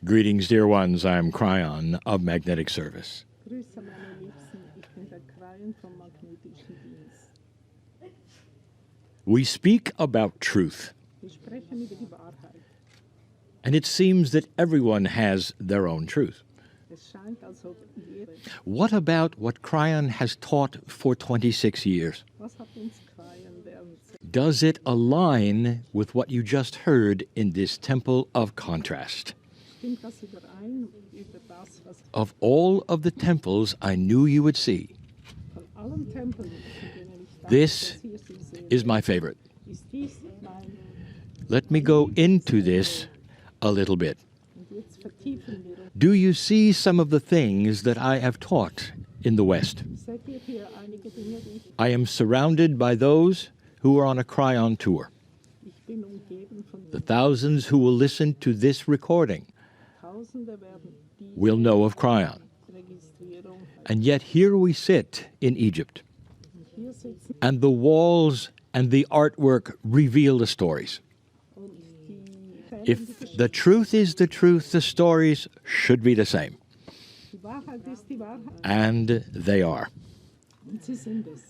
Greetings, dear ones. I'm Cryon of Magnetic Service. Grüße meine Liebsten, ich bin der Kreien vom Magnetischen Dienst. We speak about truth, Wir sprechen über die Wahrheit. and it seems that everyone has their own truth. Es scheint, als ob jeder... What about what Cryon has taught for 26 years? Was hat uns Kreien während... Does it align with what you just heard in this temple of contrast? Stimmt das überein über das, was Of all of the temples I knew you would see, von allen Tempeln, in denen ich dachte, This dass hier sie sehen, is my favorite. ist dies mein... Let me go into this a little bit. Und jetzt vertiefen wir uns. Do you see some of the things that I have taught in the West? Seht ihr hier einige Dinge, die ich... I am surrounded by those who are on a Cryon tour, Ich bin umgeben von the thousands who will listen to this recording Tausende werden die will know of Cryon. Registrierung. And yet here we sit in Egypt, Und hier sitzen and the walls and the artwork reveal the stories. und die... If the truth is the truth, the stories should be the same. Die Wahrheit ist die Wahrheit. And they are. Und sie sind es.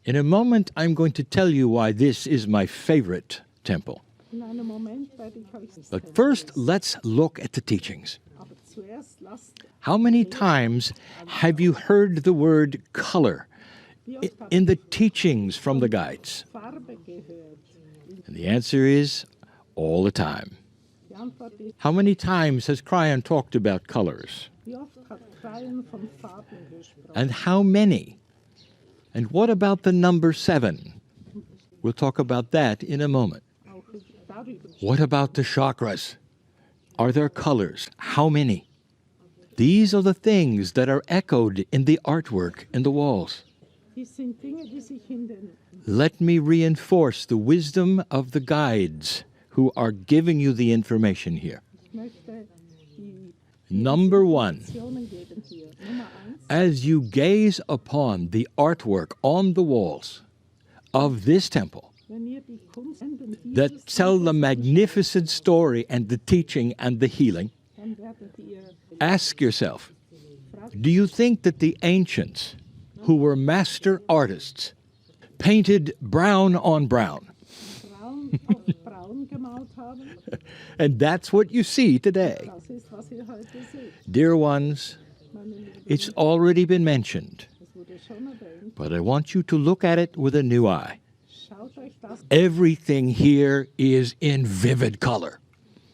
In a moment, I'm going to tell you why this is my favorite temple. In einem Moment werde ich euch das But first, let's look at the teachings. Aber zuerst lasst, How many times have you heard the word color wie oft habt in the teachings from the guides? ihr Farbe gehört? And the answer is all the time. Die Antwort ist, How many times has Cryon talked about colors? wie oft hat Kreien von Farben gesprochen? And how many? And what about the number 7? We'll talk about that in a moment. Auch darüber. What about the chakras? Are there colors? How many? These are the things that are echoed in the artwork in the walls. Dies sind Dinge, die sich in den... Let me reinforce the wisdom of the guides who are giving you the information here. Ich möchte die Number 1, Informationen geben hier. Nummer 1, as you gaze upon the artwork on the walls of this temple wenn ihr die Kunst that tell the magnificent story and the teaching and the healing, dann werdet ihr ask yourself, do you think that the ancients, who were master artists, painted brown on brown? braun auf braun gemalt haben? And that's what you see today. Das ist, was ihr heute seht. Dear ones, Meine Lieben, it's already been mentioned, es wurde schon erwähnt. but I want you to look at it with a new eye. Schaut euch das Everything here is in vivid color.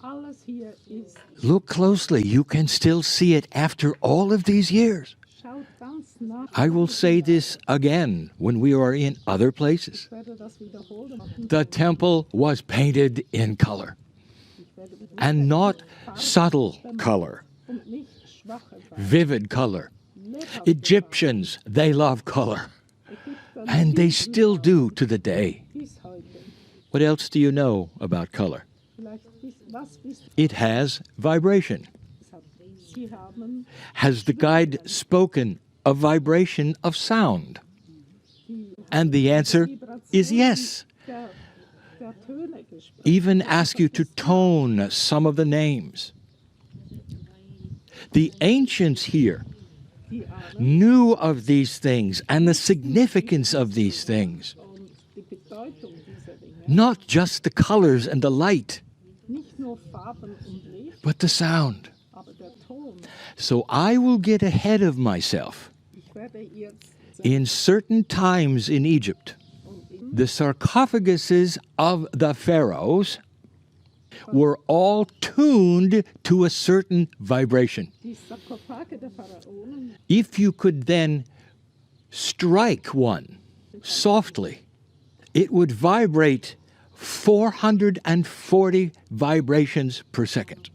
alles hier ist. Look closely. You can still see it after all of these years. Schaut ganz nach. I will say this again when we are in other places. Ich werde das wiederholen. The temple was painted in color, Ich werde mit and not subtle color, und nicht schwache Farben. vivid color. Lebhaft Egyptians, they love color, Ägypter and they still do to the day. bis heute. What else do you know about color? Vielleicht was wisst It has vibration. ihr? Sie haben Has the guide spoken of vibration of sound? And the answer is yes. der Töne gesprochen. Even ask you to tone some of the names. The ancients here Die Ahnen knew of these things and the significance of these things, und die Bedeutung dieser Dinge. not just the colors and the light, Nicht nur Farben und Licht, but the sound. aber der Ton. So I will get ahead of myself. Ich werde jetzt In certain times in Egypt, und in the sarcophaguses of the pharaohs were all tuned to a certain vibration. die Sarkophage der Pharaonen, If you could then strike one softly, it would vibrate 440 vibrations per second.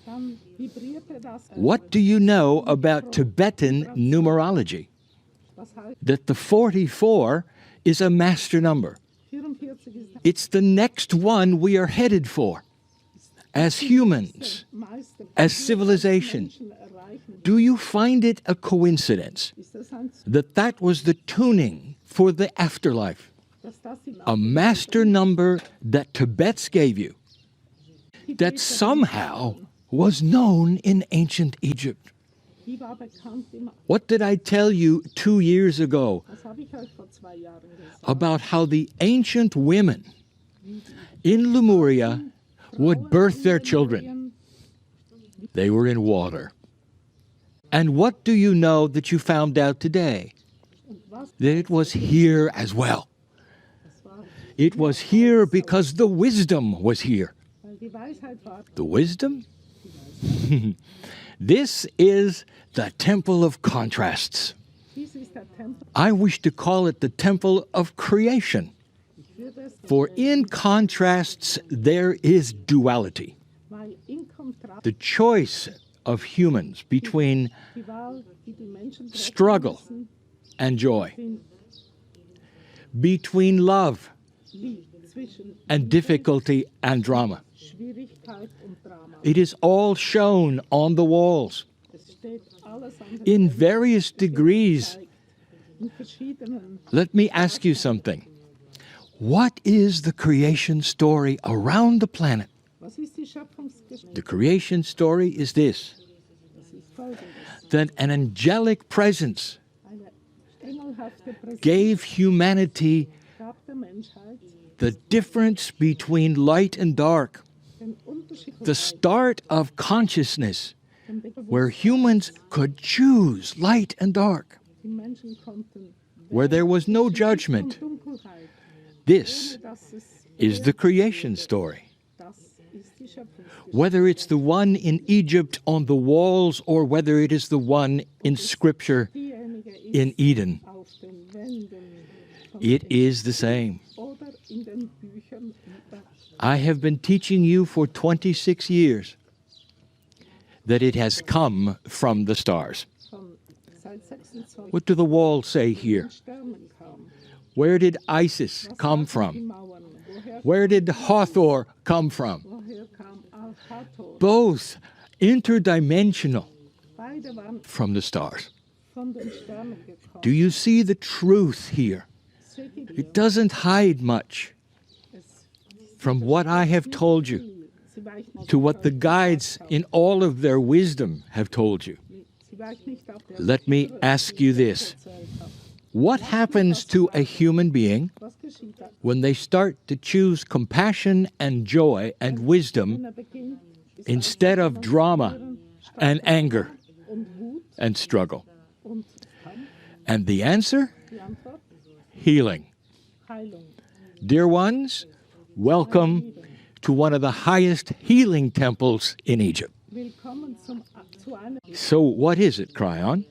dann vibrierte das. What do you know about Tibetan numerology? Das heißt, That the 44 is a master number. 44 ist It's the next one we are headed for as humans, der meiste. as civilization. Menschen erreichen. Do you find it a coincidence Ist das ein, that was the tuning for the afterlife? dass das die A master number that Tibet's gave you, that somehow was known in ancient Egypt. Die war bekannt im. What did I tell you 2 years ago Was habe ich euch vor 2 Jahren gesagt? about how the ancient women in Lemuria would birth their children? They were in water. And what do you know that you found out today? Und was That it was here as well. das war, It was here because the wisdom was here. weil die Weisheit war. The wisdom? This is the temple of contrasts. Dies ist der Tempel. I wish to call it the temple of creation. Ich würde es For in contrasts there is duality. weil in Kontrast The choice of humans between die Wahl, die die Menschen treffen Struggle. müssen, and joy, sind between love wie zwischen and difficulty and drama. Schwierigkeit und Drama. It is all shown on the walls Es steht alles an den in Wänden. various Es wird degrees. gezeigt, in verschiedenen. Let me ask you something. What is the creation story around the planet? Was ist die Schöpfungsgeschichte? The creation story is this, Das ist folgendes. that an angelic presence Eine engelhafte Präsenz gave humanity gab der Menschheit the difference between light and dark, den Unterschied the start of consciousness, von dem where humans could choose light and dark, die Menschen konnten where there was no Licht judgment. und Dunkelheit, This ohne dass es is the creation story. das ist die Schöpfungsgeschichte. Whether it's the one in Egypt on the walls or whether it is the one in Scripture Diejenige ist in Eden, auf den Wänden von it is the same. oder in den Büchern über. I have been teaching you for 26 years that it has come from the stars. Von seit 26 What do the walls say here? Sternen kam. Where did Isis Was come sagen die from? Mauern? Where did Hathor come from? Woher kam Al-Hathor? Both interdimensional Beide waren from the stars. von den Sternen gekommen. Do you see the truth here? Seht ihr, It doesn't hide much es from what I have told you Sie weicht nicht to auf what the euch guides gesagt in all of their wisdom have told you. haben. Sie weicht nicht auf der Let me Spur, ask die you ich this. erzählt habe. What happens to a human being Was geschieht da? when they start to choose compassion and joy and wisdom Wenn beginnt, ist instead of drama and anger und Wut and struggle? und Kampf. And the answer? Die Antwort? Healing. Heilung. Dear ones, welcome to one of the highest healing temples in Egypt. Willkommen zu einem. So, what is it, Cryon?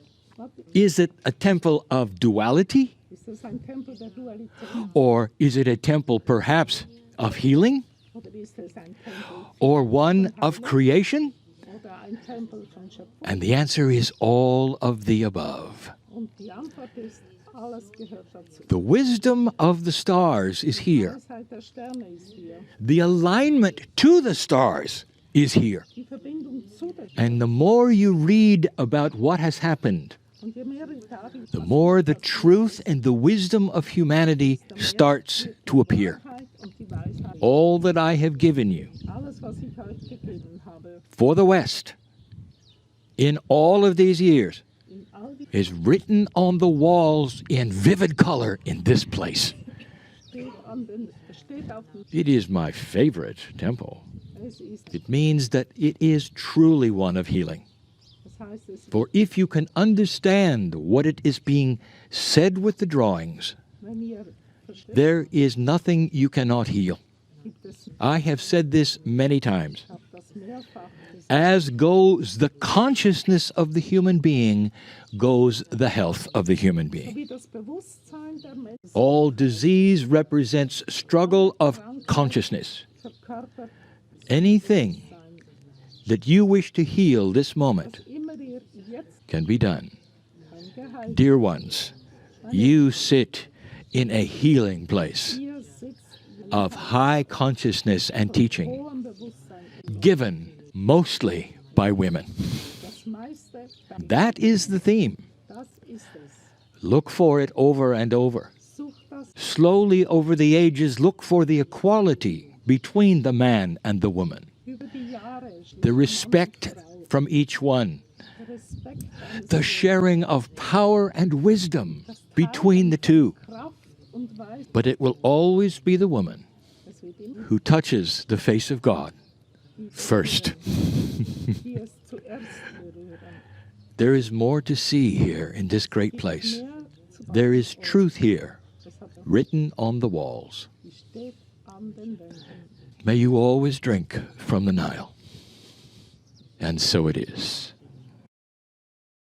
Is it a temple of duality? Ist es ein Tempel der Dualität Or is it a temple perhaps of healing? oder ist es ein Tempel Or one of creation? oder ein Tempel von Schöpfung? And the answer is all of the above. Und die Antwort ist, alles gehört dazu. The wisdom of the stars is Die here. Weisheit der Sterne ist hier. The alignment to the stars is here. Die Verbindung zu den And the more you read about what has happened, Und je mehr ich darin the more the truth and the wisdom of humanity starts to appear. Wahrheit und die Weisheit, All that I have given you alles, was ich euch gegeben habe, for the West in all of these years in all die is written on the walls in vivid color in this place. steht auf dem, It is my favorite temple. es ist, It means that it is truly one of healing. das heißt, es For if you can understand what it is being said with the drawings, wenn ihr versteht, there is nothing you cannot heal. gibt es, I have said this many times. ich habe das mehrfach gesagt, As goes the consciousness of the human being, goes the health of the human being. wie das Bewusstsein der Menschen All disease represents struggle of consciousness. verkörpert Anything sein. that you wish to heal this moment Immer ihr jetzt can be done. kein Gehalt. Dear ones, you sit in a healing place Ihr sitzt in of high consciousness and teaching, hohem Bewusstsein. given mostly by women. Das meiste, That is the theme. das ist es. Look for it over and over. Sucht das Slowly over the ages, look for the equality between the man and the woman. über die Jahre. the respect from each one, der Respekt, the sharing of power and wisdom between the two. Kraft und Weisheit, But it will always be the woman es wird immer who touches the face of God first. die es zuerst berühren. There is more to see here in this great place. Mehr zu There is truth here, Das hat er, written on the walls. die steht an den Wänden. May you always drink from the Nile. And so it is.